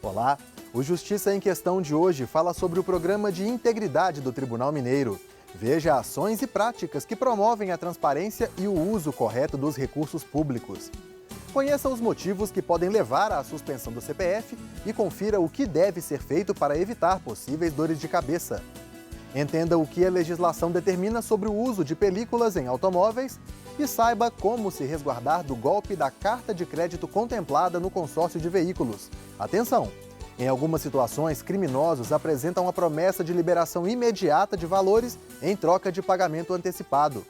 Olá, o Justiça em Questão de hoje fala sobre o programa de integridade do Tribunal Mineiro. Veja ações e práticas que promovem a transparência e o uso correto dos recursos públicos. Conheça os motivos que podem levar à suspensão do CPF e confira o que deve ser feito para evitar possíveis dores de cabeça. Entenda o que a legislação determina sobre o uso de películas em automóveis e saiba como se resguardar do golpe da carta de crédito contemplada no consórcio de veículos. Atenção! Em algumas situações, criminosos apresentam a promessa de liberação imediata de valores em troca de pagamento antecipado.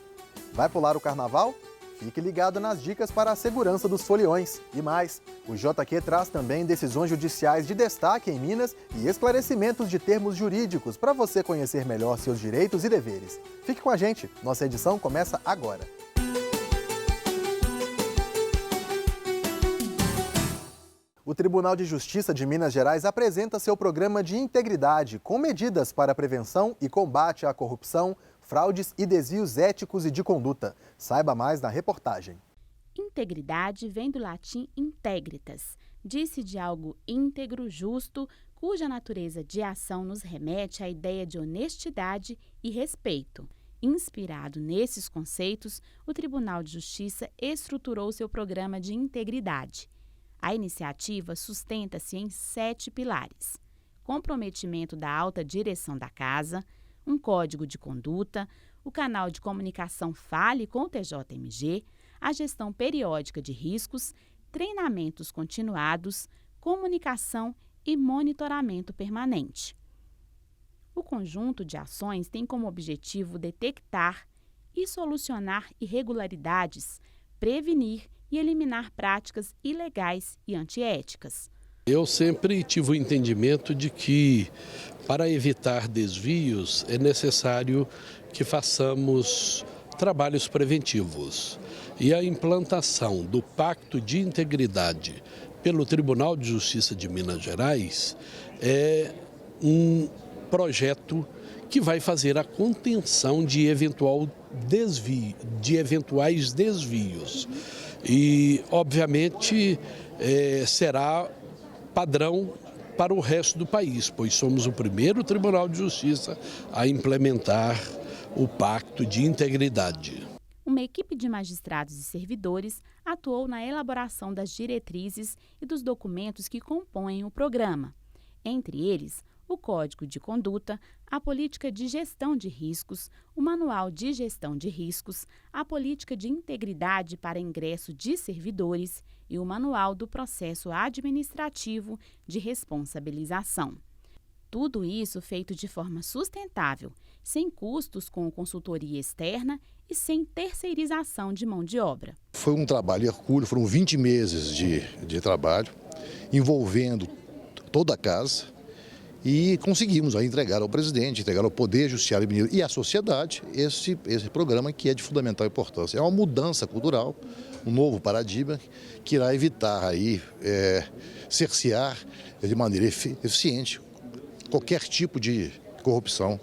Vai pular o carnaval? Fique ligado nas dicas para a segurança dos foliões. E mais, o JQ traz também decisões judiciais de destaque em Minas e esclarecimentos de termos jurídicos para você conhecer melhor seus direitos e deveres. Fique com a gente, nossa edição começa agora. O Tribunal de Justiça de Minas Gerais apresenta seu programa de integridade com medidas para prevenção e combate à corrupção, fraudes e desvios éticos e de conduta. Saiba mais na reportagem. Integridade vem do latim integritas. Disse de algo íntegro, justo, cuja natureza de ação nos remete à ideia de honestidade e respeito. Inspirado nesses conceitos, o Tribunal de Justiça estruturou seu programa de integridade. A iniciativa sustenta-se em 7 pilares: comprometimento da alta direção da Casa, um código de conduta, o canal de comunicação Fale com o TJMG, a gestão periódica de riscos, treinamentos continuados, comunicação e monitoramento permanente. O conjunto de ações tem como objetivo detectar e solucionar irregularidades, prevenir e eliminar práticas ilegais e antiéticas. Eu sempre tive o entendimento de que, para evitar desvios, é necessário que façamos trabalhos preventivos. E a implantação do Pacto de Integridade pelo Tribunal de Justiça de Minas Gerais é um projeto que vai fazer a contenção de eventuais desvios. E, obviamente, será padrão para o resto do país, pois somos o primeiro Tribunal de Justiça a implementar o Pacto de Integridade. Uma equipe de magistrados e servidores atuou na elaboração das diretrizes e dos documentos que compõem o programa. Entre eles, o Código de Conduta, a Política de Gestão de Riscos, o Manual de Gestão de Riscos, a Política de Integridade para Ingresso de Servidores e o Manual do Processo Administrativo de Responsabilização. Tudo isso feito de forma sustentável, sem custos com consultoria externa e sem terceirização de mão de obra. Foi um trabalho hercúleo, foram 20 meses de trabalho, envolvendo toda a casa. E conseguimos aí entregar ao presidente, entregar ao Poder Judiciário Mineiro e à sociedade esse programa que é de fundamental importância. É uma mudança cultural, um novo paradigma que irá evitar aí, cercear de maneira eficiente qualquer tipo de corrupção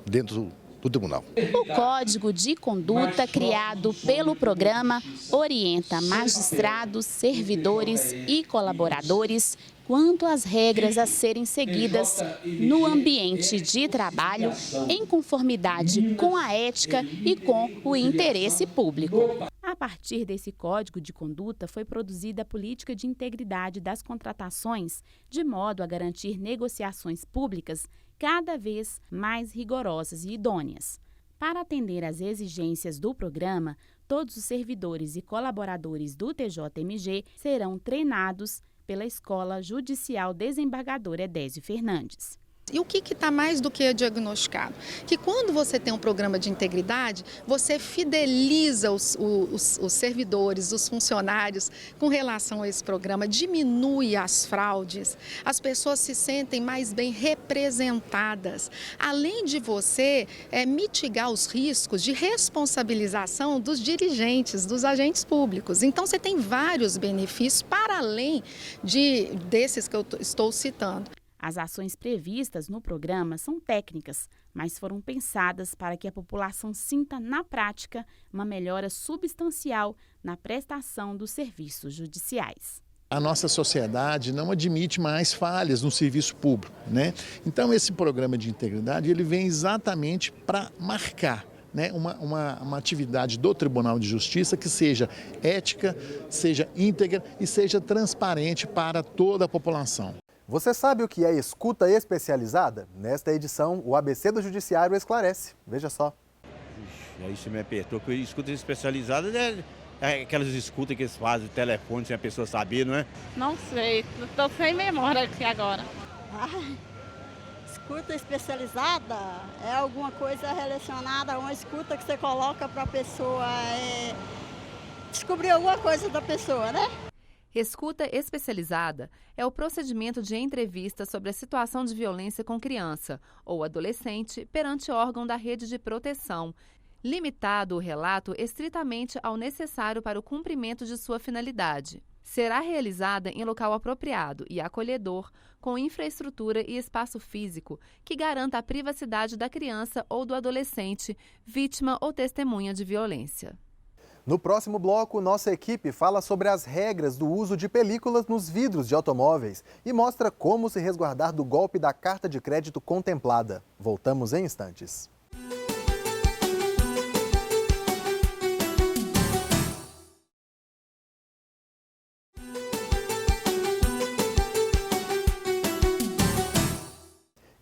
dentro do tribunal. O Código de Conduta criado pelo programa orienta magistrados, servidores e colaboradores quanto às regras a serem seguidas no ambiente de trabalho, em conformidade com a ética e com o interesse público. A partir desse Código de Conduta foi produzida a política de integridade das contratações, de modo a garantir negociações públicas cada vez mais rigorosas e idôneas. Para atender às exigências do programa, todos os servidores e colaboradores do TJMG serão treinados pela Escola Judicial Desembargador Edésio Fernandes. E o que está mais do que diagnosticado? Que quando você tem um programa de integridade, você fideliza os servidores, os funcionários com relação a esse programa, diminui as fraudes, as pessoas se sentem mais bem representadas. Além de você mitigar os riscos de responsabilização dos dirigentes, dos agentes públicos. Então você tem vários benefícios para além desses que eu estou citando. As ações previstas no programa são técnicas, mas foram pensadas para que a população sinta na prática uma melhora substancial na prestação dos serviços judiciais. A nossa sociedade não admite mais falhas no serviço público, né? Então, esse programa de integridade, ele vem exatamente para marcar, né, uma atividade do Tribunal de Justiça que seja ética, seja íntegra e seja transparente para toda a população. Você sabe o que é escuta especializada? Nesta edição, o ABC do Judiciário esclarece. Veja só. Aí você me apertou, porque escuta especializada é aquelas escutas que eles fazem no telefone sem a pessoa saber, não é? Não sei, estou sem memória aqui agora. Escuta especializada é alguma coisa relacionada a uma escuta que você coloca para a pessoa descobrir alguma coisa da pessoa, né? Escuta especializada é o procedimento de entrevista sobre a situação de violência com criança ou adolescente perante órgão da rede de proteção, limitado o relato estritamente ao necessário para o cumprimento de sua finalidade. Será realizada em local apropriado e acolhedor, com infraestrutura e espaço físico que garanta a privacidade da criança ou do adolescente, vítima ou testemunha de violência. No próximo bloco, nossa equipe fala sobre as regras do uso de películas nos vidros de automóveis e mostra como se resguardar do golpe da carta de crédito contemplada. Voltamos em instantes.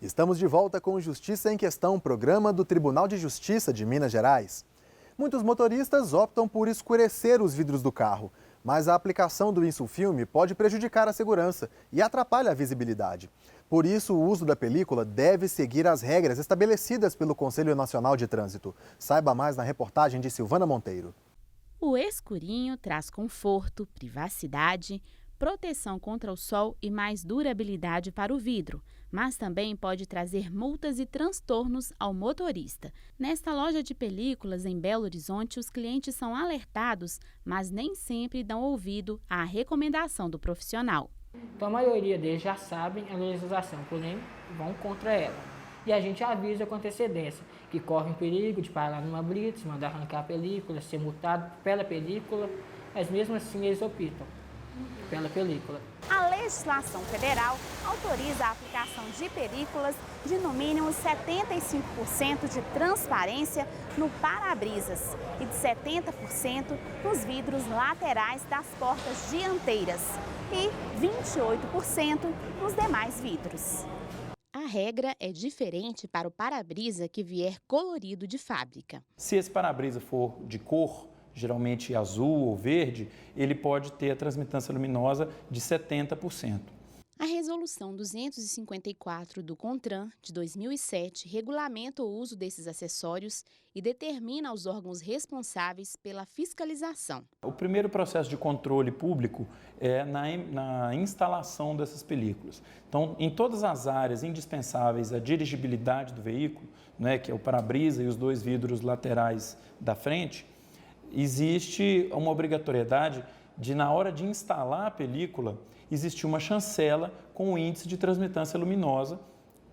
Estamos de volta com Justiça em Questão, programa do Tribunal de Justiça de Minas Gerais. Muitos motoristas optam por escurecer os vidros do carro, mas a aplicação do insulfilme pode prejudicar a segurança e atrapalha a visibilidade. Por isso, o uso da película deve seguir as regras estabelecidas pelo Conselho Nacional de Trânsito. Saiba mais na reportagem de Silvana Monteiro. O escurinho traz conforto, privacidade, proteção contra o sol e mais durabilidade para o vidro, mas também pode trazer multas e transtornos ao motorista. Nesta loja de películas em Belo Horizonte, os clientes são alertados, mas nem sempre dão ouvido à recomendação do profissional. Então, a maioria deles já sabem a legislação, porém vão contra ela. E a gente avisa com antecedência que correm perigo de parar numa blitz, mandar arrancar a película, ser multado pela película, mas mesmo assim eles optam pela película. A legislação federal autoriza a aplicação de películas de no mínimo 75% de transparência no para-brisas e de 70% nos vidros laterais das portas dianteiras e 28% nos demais vidros. A regra é diferente para o para-brisa que vier colorido de fábrica. Se esse para-brisa for de cor, geralmente azul ou verde, ele pode ter a transmitância luminosa de 70%. A Resolução 254 do CONTRAN, de 2007, regulamenta o uso desses acessórios e determina os órgãos responsáveis pela fiscalização. O primeiro processo de controle público é na instalação dessas películas. Então, em todas as áreas indispensáveis à dirigibilidade do veículo, né, que é o para-brisa e os dois vidros laterais da frente, existe uma obrigatoriedade de, na hora de instalar a película, existir uma chancela com o índice de transmitância luminosa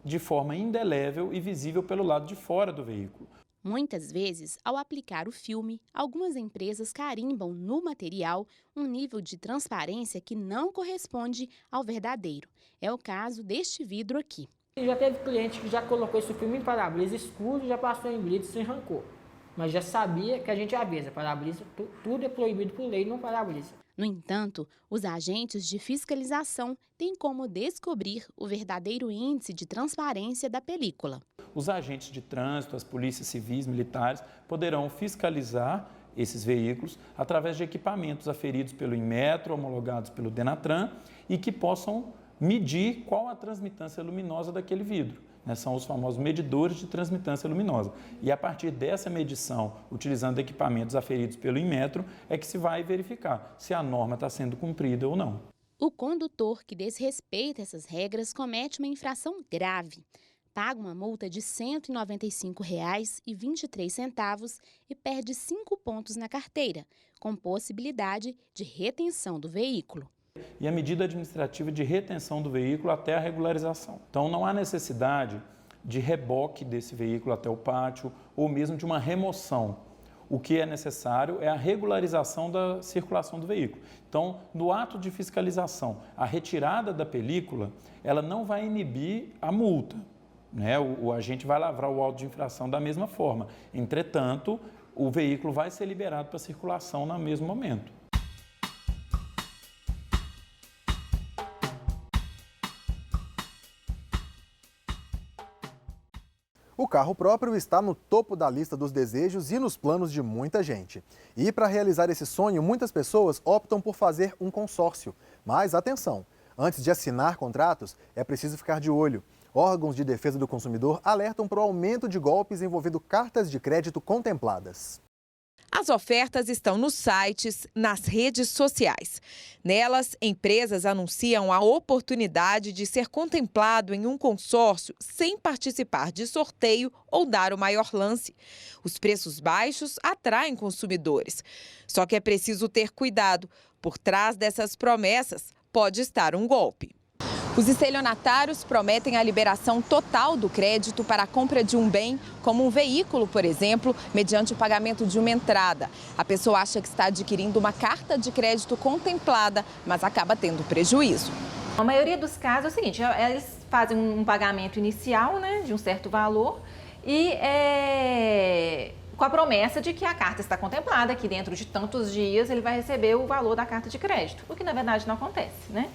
de forma indelével e visível pelo lado de fora do veículo. Muitas vezes, ao aplicar o filme, algumas empresas carimbam no material um nível de transparência que não corresponde ao verdadeiro. É o caso deste vidro aqui. Já teve cliente que já colocou esse filme em para-brisa escuro e já passou em blitz sem rancor. Mas já sabia que a gente avisa, para-brisa, tudo é proibido por lei no para-brisa. No entanto, os agentes de fiscalização têm como descobrir o verdadeiro índice de transparência da película. Os agentes de trânsito, as polícias civis, militares, poderão fiscalizar esses veículos através de equipamentos aferidos pelo Inmetro, homologados pelo Denatran e que possam medir qual a transmitância luminosa daquele vidro. São os famosos medidores de transmitância luminosa. E a partir dessa medição, utilizando equipamentos aferidos pelo Inmetro, é que se vai verificar se a norma está sendo cumprida ou não. O condutor que desrespeita essas regras comete uma infração grave. Paga uma multa de R$ 195,23 e perde 5 pontos na carteira, com possibilidade de retenção do veículo. E a medida administrativa de retenção do veículo até a regularização. Então, não há necessidade de reboque desse veículo até o pátio ou mesmo de uma remoção. o que é necessário é a regularização da circulação do veículo. Então, no ato de fiscalização, a retirada da película, ela não vai inibir a multa, né? O agente vai lavrar o auto de infração da mesma forma. Entretanto, o veículo vai ser liberado para circulação no mesmo momento. O carro próprio está no topo da lista dos desejos e nos planos de muita gente. E para realizar esse sonho, muitas pessoas optam por fazer um consórcio. Mas atenção, antes de assinar contratos, é preciso ficar de olho. Órgãos de defesa do consumidor alertam para o aumento de golpes envolvendo cartas de crédito contempladas. As ofertas estão nos sites, nas redes sociais. Nelas, empresas anunciam a oportunidade de ser contemplado em um consórcio sem participar de sorteio ou dar o maior lance. Os preços baixos atraem consumidores. Só que é preciso ter cuidado. Por trás dessas promessas pode estar um golpe. Os estelionatários prometem a liberação total do crédito para a compra de um bem, como um veículo, por exemplo, mediante o pagamento de uma entrada. A pessoa acha que está adquirindo uma carta de crédito contemplada, mas acaba tendo prejuízo. A maioria dos casos é o seguinte, eles fazem um pagamento inicial, né, de um certo valor e com a promessa de que a carta está contemplada, que dentro de tantos dias ele vai receber o valor da carta de crédito, o que na verdade não acontece, né?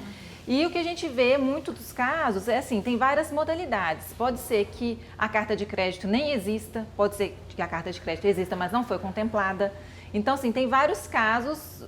E o que a gente vê muito dos casos é assim, tem várias modalidades. Pode ser que a carta de crédito nem exista, pode ser que a carta de crédito exista, mas não foi contemplada. Então, assim, tem vários casos,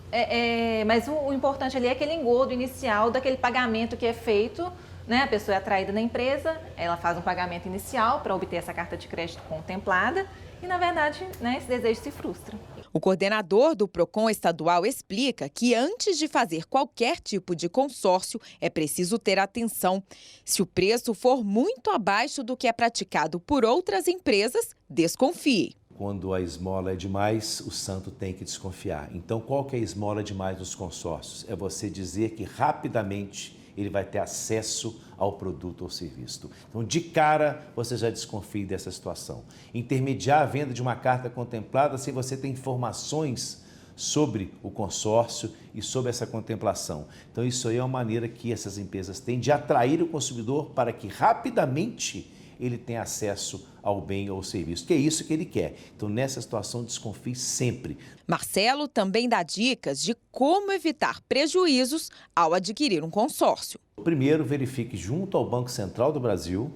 mas o importante ali é aquele engodo inicial daquele pagamento que é feito, né? A pessoa é atraída na empresa, ela faz um pagamento inicial para obter essa carta de crédito contemplada e, na verdade, né, esse desejo se frustra. O coordenador do PROCON estadual explica que antes de fazer qualquer tipo de consórcio, é preciso ter atenção. Se o preço for muito abaixo do que é praticado por outras empresas, desconfie. Quando a esmola é demais, o santo tem que desconfiar. Então, qual que é a esmola demais nos consórcios? É você dizer que rapidamente ele vai ter acesso ao produto ou serviço. Então, de cara, você já desconfia dessa situação. Intermediar a venda de uma carta contemplada sem você ter informações sobre o consórcio e sobre essa contemplação. Então, isso aí é uma maneira que essas empresas têm de atrair o consumidor para que rapidamente ele tenha acesso ao bem ou ao serviço, que é isso que ele quer. Então, nessa situação, desconfie sempre. Marcelo também dá dicas de como evitar prejuízos ao adquirir um consórcio. Primeiro, verifique junto ao Banco Central do Brasil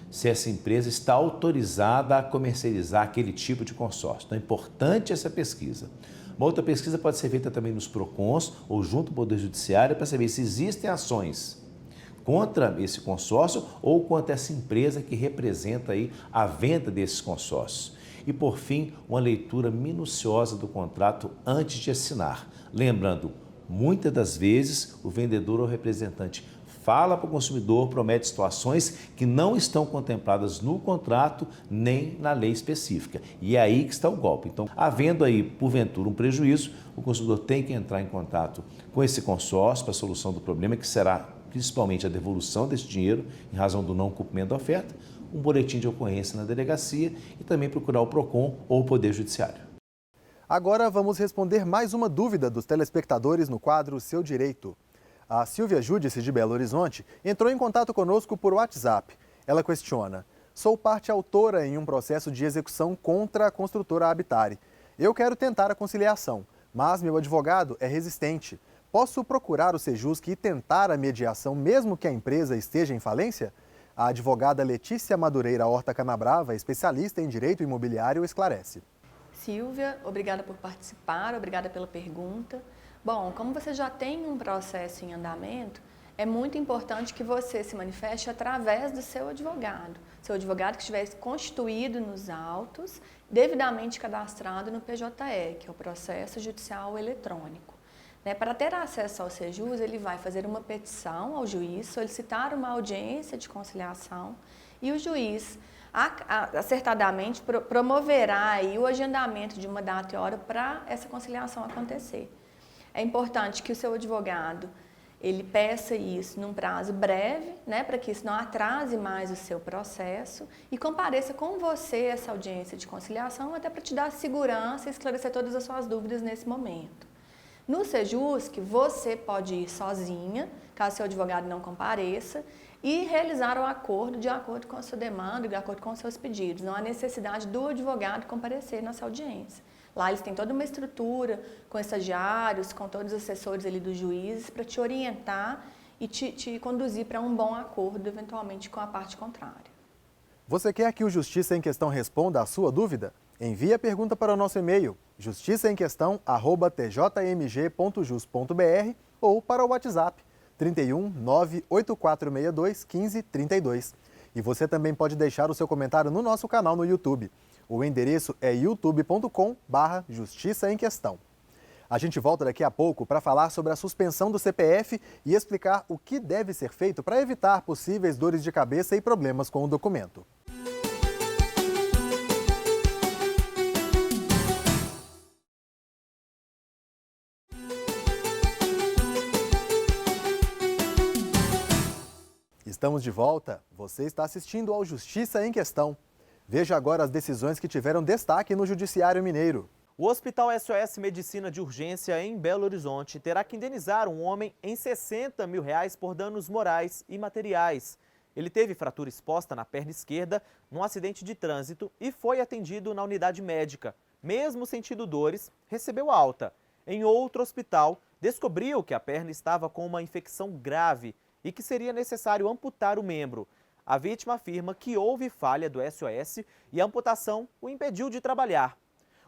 se essa empresa está autorizada a comercializar aquele tipo de consórcio. Então, é importante essa pesquisa. Uma outra pesquisa pode ser feita também nos PROCONs ou junto ao Poder Judiciário para saber se existem ações contra esse consórcio ou contra essa empresa que representa aí a venda desses consórcios. E, por fim, uma leitura minuciosa do contrato antes de assinar. Lembrando, muitas das vezes o vendedor ou representante fala para o consumidor, promete situações que não estão contempladas no contrato nem na lei específica. E é aí que está o golpe. Então, havendo aí, porventura, um prejuízo, o consumidor tem que entrar em contato com esse consórcio para a solução do problema, que será principalmente a devolução desse dinheiro em razão do não cumprimento da oferta, um boletim de ocorrência na delegacia e também procurar o PROCON ou o Poder Judiciário. Agora vamos responder mais uma dúvida dos telespectadores no quadro Seu Direito. A Silvia Júdice, de Belo Horizonte, entrou em contato conosco por WhatsApp. Ela questiona: sou parte autora em um processo de execução contra a construtora Habitare. Eu quero tentar a conciliação, mas meu advogado é resistente. Posso procurar o Sejusc e tentar a mediação mesmo que a empresa esteja em falência? A advogada Letícia Madureira Horta Canabrava, especialista em direito imobiliário, esclarece. Silvia, obrigada por participar, obrigada pela pergunta. Bom, como você já tem um processo em andamento, é muito importante que você se manifeste através do seu advogado que estiver constituído nos autos, devidamente cadastrado no PJE, que é o Processo Judicial Eletrônico. Para ter acesso ao Sejus, ele vai fazer uma petição ao juiz, solicitar uma audiência de conciliação e o juiz acertadamente promoverá aí o agendamento de uma data e hora para essa conciliação acontecer. É importante que o seu advogado ele peça isso num prazo breve, né, para que isso não atrase mais o seu processo e compareça com você essa audiência de conciliação até para te dar segurança e esclarecer todas as suas dúvidas nesse momento. No Sejusc, você pode ir sozinha, caso seu advogado não compareça, e realizar o acordo de acordo com a sua demanda e de acordo com os seus pedidos. Não há necessidade do advogado comparecer nessa audiência. Lá eles têm toda uma estrutura com estagiários, com todos os assessores ali dos juízes para te orientar e te conduzir para um bom acordo, eventualmente com a parte contrária. Você quer que o Justiça em Questão responda a sua dúvida? Envie a pergunta para o nosso e-mail, justiçaemquestão@tjmg.jus.br ou para o WhatsApp 31 98462 1532. E você também pode deixar o seu comentário no nosso canal no YouTube. O endereço é youtube.com/Justiça em Questão. A gente volta daqui a pouco para falar sobre a suspensão do CPF e explicar o que deve ser feito para evitar possíveis dores de cabeça e problemas com o documento. Estamos de volta. Você está assistindo ao Justiça em Questão. Veja agora as decisões que tiveram destaque no Judiciário Mineiro. O Hospital SOS Medicina de Urgência em Belo Horizonte terá que indenizar um homem em R$60 mil por danos morais e materiais. Ele teve fratura exposta na perna esquerda num acidente de trânsito e foi atendido na unidade médica. Mesmo sentindo dores, recebeu alta. Em outro hospital, descobriu que a perna estava com uma infecção grave e que seria necessário amputar o membro. A vítima afirma que houve falha do SOS e a amputação o impediu de trabalhar.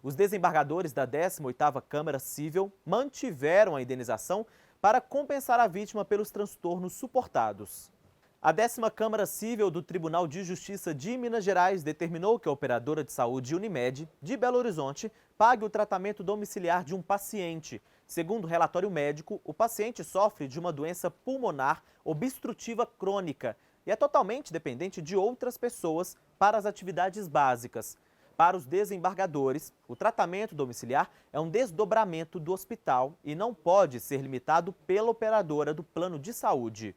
Os desembargadores da 18ª Câmara Cível mantiveram a indenização para compensar a vítima pelos transtornos suportados. A 10ª Câmara Cível do Tribunal de Justiça de Minas Gerais determinou que a operadora de saúde Unimed, de Belo Horizonte, pague o tratamento domiciliar de um paciente. Segundo o relatório médico, o paciente sofre de uma doença pulmonar obstrutiva crônica e é totalmente dependente de outras pessoas para as atividades básicas. Para os desembargadores, o tratamento domiciliar é um desdobramento do hospital e não pode ser limitado pela operadora do plano de saúde.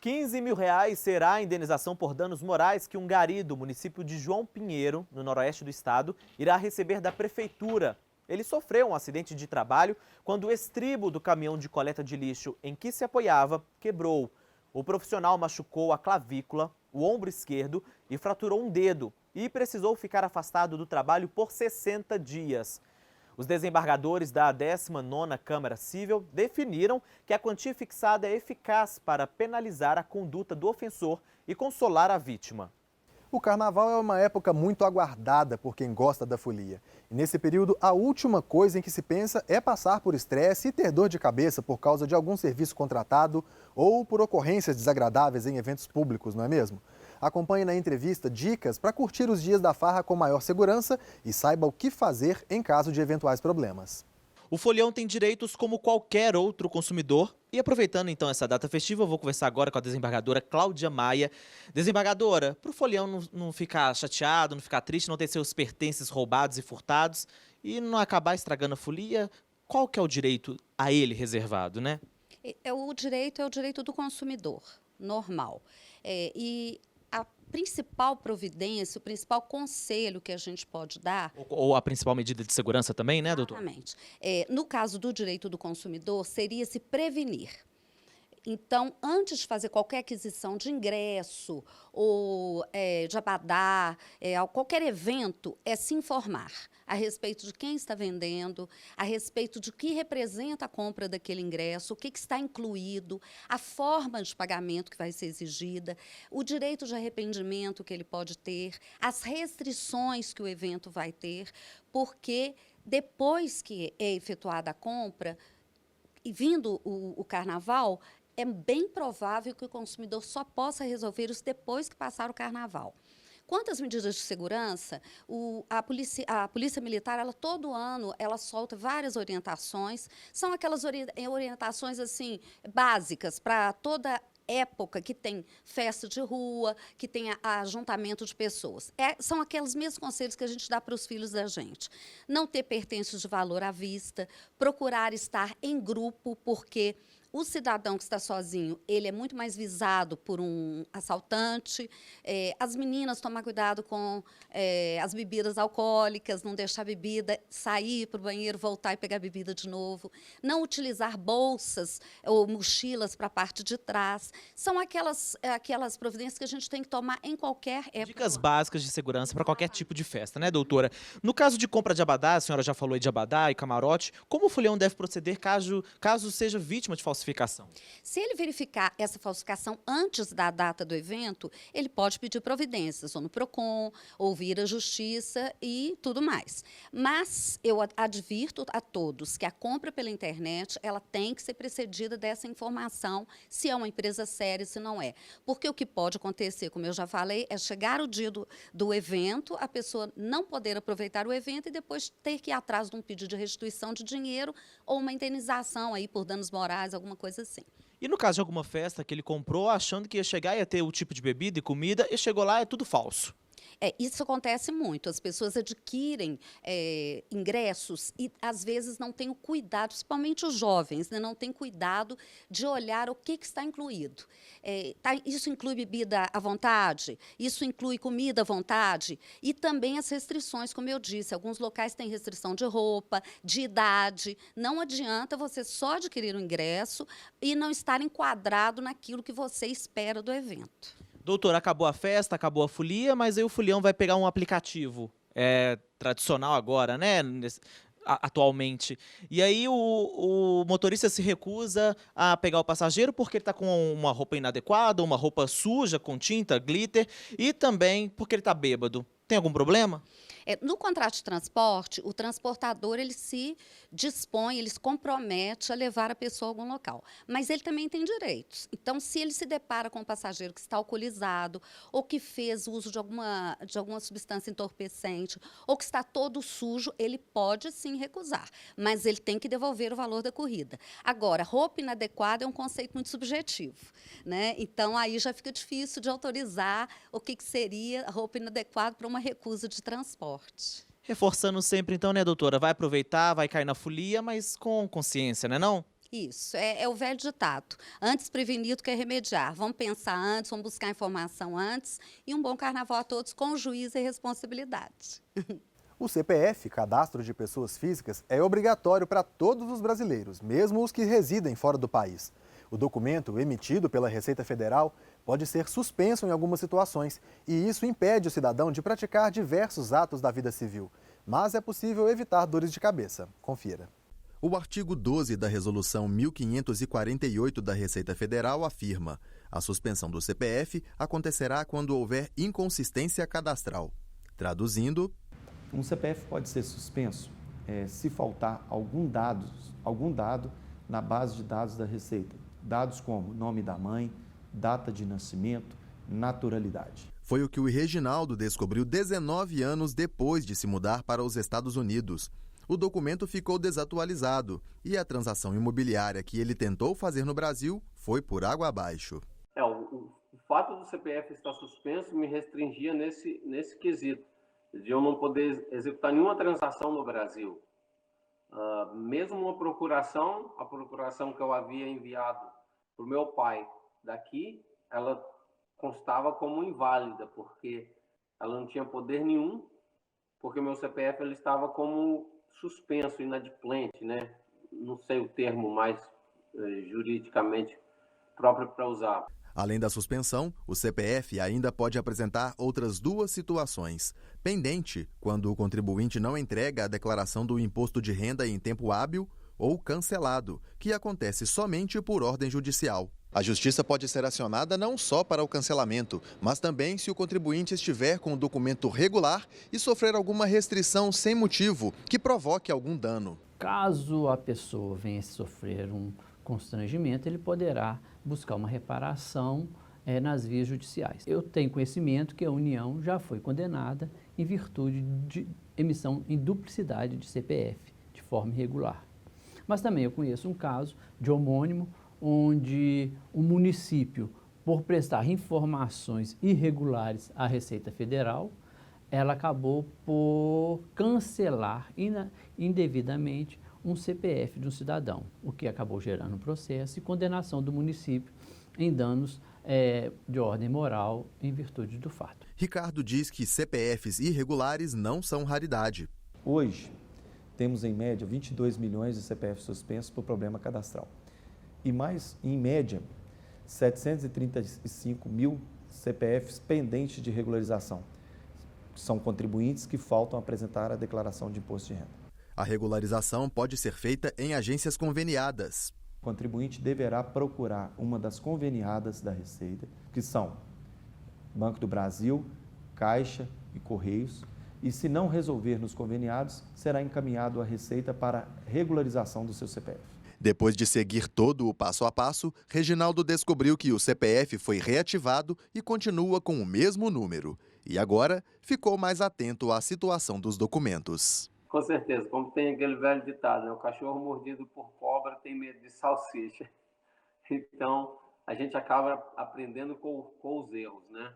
R$15 mil será a indenização por danos morais que um gari do município de João Pinheiro, no noroeste do estado, irá receber da prefeitura. Ele sofreu um acidente de trabalho quando o estribo do caminhão de coleta de lixo em que se apoiava quebrou. O profissional machucou a clavícula, o ombro esquerdo e fraturou um dedo e precisou ficar afastado do trabalho por 60 dias. Os desembargadores da 19ª Câmara Cível definiram que a quantia fixada é eficaz para penalizar a conduta do ofensor e consolar a vítima. O carnaval é uma época muito aguardada por quem gosta da folia. E nesse período, a última coisa em que se pensa é passar por estresse e ter dor de cabeça por causa de algum serviço contratado ou por ocorrências desagradáveis em eventos públicos, não é mesmo? Acompanhe na entrevista dicas para curtir os dias da farra com maior segurança e saiba o que fazer em caso de eventuais problemas. O folião tem direitos como qualquer outro consumidor. E aproveitando então essa data festiva, eu vou conversar agora com a desembargadora Cláudia Maia. Desembargadora, para o folião não ficar chateado, não ficar triste, não ter seus pertences roubados e furtados e não acabar estragando a folia, qual que é o direito a ele reservado, né? O direito é o direito do consumidor, normal. E a principal providência, o principal conselho que a gente pode dar... Ou a principal medida de segurança também, né, doutor? Exatamente. No caso do direito do consumidor, seria se prevenir. Então, antes de fazer qualquer aquisição de ingresso ou de abadá, qualquer evento, é se informar a respeito de quem está vendendo, a respeito de que representa a compra daquele ingresso, o que está incluído, a forma de pagamento que vai ser exigida, o direito de arrependimento que ele pode ter, as restrições que o evento vai ter, porque depois que é efetuada a compra, e vindo o carnaval, é bem provável que o consumidor só possa resolver isso depois que passar o carnaval. Quanto às medidas de segurança, a Polícia Militar, todo ano, ela solta várias orientações. São aquelas orientações assim, básicas para toda época que tem festa de rua, que tem ajuntamento de pessoas. São aqueles mesmos conselhos que a gente dá para os filhos da gente. Não ter pertences de valor à vista, procurar estar em grupo, porque O cidadão que está sozinho, ele é muito mais visado por um assaltante. As meninas tomar cuidado com as bebidas alcoólicas, não deixar a bebida, sair para o banheiro, voltar e pegar a bebida de novo. Não utilizar bolsas ou mochilas para a parte de trás. São aquelas providências que a gente tem que tomar em qualquer época. Dicas básicas de segurança para qualquer tipo de festa, né, doutora? No caso de compra de abadá, a senhora já falou aí de abadá e camarote, como o folião deve proceder caso seja vítima de falsificação? Se ele verificar essa falsificação antes da data do evento, ele pode pedir providências, ou no PROCON, ouvir a justiça e tudo mais. Mas eu advirto a todos que a compra pela internet, ela tem que ser precedida dessa informação, se é uma empresa séria, se não é. Porque o que pode acontecer, como eu já falei, é chegar o dia do evento, a pessoa não poder aproveitar o evento e depois ter que ir atrás de um pedido de restituição de dinheiro ou uma indenização aí por danos morais, alguma coisa assim. E no caso de alguma festa que ele comprou achando que ia chegar e ia ter o tipo de bebida e comida e chegou lá é tudo falso? Isso acontece muito. As pessoas adquirem ingressos e, às vezes, não têm o cuidado, principalmente os jovens, né, não têm cuidado de olhar o que está incluído. Isso inclui bebida à vontade, isso inclui comida à vontade e também as restrições, como eu disse. Alguns locais têm restrição de roupa, de idade. Não adianta você só adquirir o ingresso e não estar enquadrado naquilo que você espera do evento. Doutor, acabou a festa, acabou a folia, mas aí o folião vai pegar um aplicativo tradicional agora, né? Atualmente. E aí o motorista se recusa a pegar o passageiro porque ele está com uma roupa inadequada, uma roupa suja, com tinta, glitter, e também porque ele está bêbado. Tem algum problema? No contrato de transporte, o transportador ele se dispõe, ele se compromete a levar a pessoa a algum local. Mas ele também tem direitos. Então, se ele se depara com um passageiro que está alcoolizado, ou que fez uso de alguma substância entorpecente, ou que está todo sujo, ele pode sim recusar. Mas ele tem que devolver o valor da corrida. Agora, roupa inadequada é um conceito muito subjetivo, né? Então, aí já fica difícil de autorizar o que seria roupa inadequada para uma recusa de transporte. Reforçando sempre, então, né, doutora? Vai aproveitar, vai cair na folia, mas com consciência, né, não? Isso, é o velho ditado. Antes prevenido que remediar. Vamos pensar antes, vamos buscar informação antes. E um bom carnaval a todos com juízo e responsabilidade. O CPF, Cadastro de Pessoas Físicas, é obrigatório para todos os brasileiros, mesmo os que residem fora do país. O documento, emitido pela Receita Federal, pode ser suspenso em algumas situações e isso impede o cidadão de praticar diversos atos da vida civil. Mas é possível evitar dores de cabeça. Confira. O artigo 12 da Resolução 1548 da Receita Federal afirma: a suspensão do CPF acontecerá quando houver inconsistência cadastral. Traduzindo, um CPF pode ser suspenso se faltar algum dado na base de dados da Receita. Dados como nome da mãe, data de nascimento, naturalidade. Foi o que o Reginaldo descobriu 19 anos depois de se mudar para os Estados Unidos. O documento ficou desatualizado e a transação imobiliária que ele tentou fazer no Brasil foi por água abaixo. O fato do CPF estar suspenso me restringia nesse quesito, de eu não poder executar nenhuma transação no Brasil. Mesmo uma procuração, a procuração que eu havia enviado para o meu pai daqui, ela constava como inválida, porque ela não tinha poder nenhum, porque o meu CPF ele estava como suspenso, inadimplente, né? Não sei o termo mais juridicamente próprio para usar. Além da suspensão, o CPF ainda pode apresentar outras duas situações. Pendente, quando o contribuinte não entrega a declaração do imposto de renda em tempo hábil, ou cancelado, que acontece somente por ordem judicial. A Justiça pode ser acionada não só para o cancelamento, mas também se o contribuinte estiver com o documento regular e sofrer alguma restrição sem motivo que provoque algum dano. Caso a pessoa venha a sofrer um constrangimento, ele poderá buscar uma reparação nas vias judiciais. Eu tenho conhecimento que a União já foi condenada em virtude de emissão em duplicidade de CPF, de forma irregular. Mas também eu conheço um caso de homônimo, onde o município, por prestar informações irregulares à Receita Federal, ela acabou por cancelar indevidamente um CPF de um cidadão, o que acabou gerando um processo e condenação do município em danos de ordem moral em virtude do fato. Ricardo diz que CPFs irregulares não são raridade. Hoje, temos em média 22 milhões de CPFs suspensos por problema cadastral. E mais, em média, 735 mil CPFs pendentes de regularização. São contribuintes que faltam apresentar a declaração de imposto de renda. A regularização pode ser feita em agências conveniadas. O contribuinte deverá procurar uma das conveniadas da Receita, que são Banco do Brasil, Caixa e Correios, e se não resolver nos conveniados, será encaminhado à Receita para regularização do seu CPF. Depois de seguir todo o passo a passo, Reginaldo descobriu que o CPF foi reativado e continua com o mesmo número. E agora ficou mais atento à situação dos documentos. Com certeza, como tem aquele velho ditado, né? O cachorro mordido por cobra tem medo de salsicha. Então, a gente acaba aprendendo com os erros, né?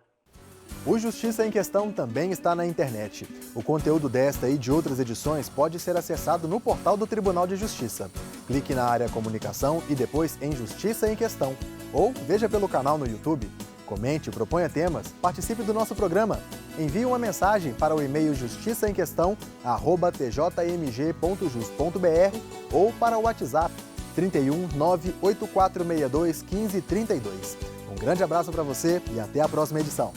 O Justiça em Questão também está na internet. O conteúdo desta e de outras edições pode ser acessado no portal do Tribunal de Justiça. Clique na área Comunicação e depois em Justiça em Questão. Ou veja pelo canal no YouTube. Comente, proponha temas, participe do nosso programa. Envie uma mensagem para o e-mail justiçaemquestão@tjmg.jus.br ou para o WhatsApp 31 98462 1532. Um grande abraço para você e até a próxima edição.